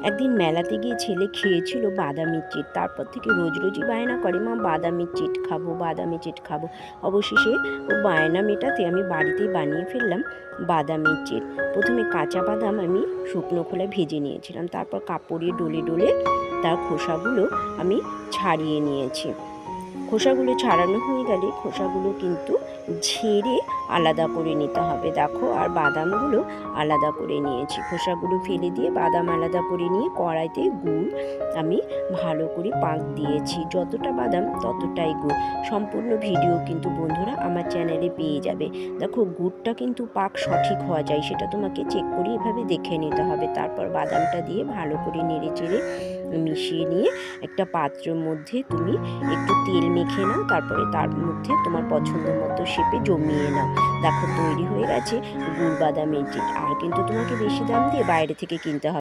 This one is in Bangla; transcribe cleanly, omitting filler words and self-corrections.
একদিন মেলাতে গিয়ে ছেলে খেয়েছিল বাদামের চিট, তারপর থেকে রোজ রোজই বায়না করে মা বাদামের চিট খাবো, বাদামের চিট খাবো। অবশেষে ও বায়না মেটাতে আমি বাড়িতেই বানিয়ে ফেললাম বাদামের চিট। প্রথমে কাঁচা বাদাম আমি শুকনো খোলায় ভেজে নিয়েছিলাম, তারপর কাপড়ে ডলে ডলে তার খোসাগুলো আমি ছাড়িয়ে নিয়েছি। খোসাগুলো ছাড়ানো হয়ে গেলে খোসাগুলো কিন্তু ঝেড়ে আলাদা করে নিতে হবে। দেখো, আর বাদামগুলো আলাদা করে নিয়েছি। খোসাগুলো ফেলে দিয়ে বাদাম আলাদা করে নিয়ে কড়াইতে গুড় আমি ভালো করে পাক দিয়েছি। যতটা বাদাম ততটাই গুড়। সম্পূর্ণ ভিডিও কিন্তু বন্ধুরা আমার চ্যানেলে পেয়ে যাবে। দেখো, গুড়টা কিন্তু পাক সঠিক হওয়া যায়, সেটা তোমাকে চেক করে এভাবে দেখে নিতে হবে। তারপর বাদামটা দিয়ে ভালো করে নেড়ে চেড়ে মিশিয়ে নিয়ে একটা পাত্রের মধ্যে তুমি একটু তেল মেখে নাও, তারপরে তার মধ্যে তোমার পছন্দ মতো শেপে জমিয়ে নাও। দেখো, তৈরি হয়ে গেছে গুড় বাদামের চিট। আর কিন্তু তোমাকে বেশি দাম দিয়ে বাইরে থেকে কিনতে হবে।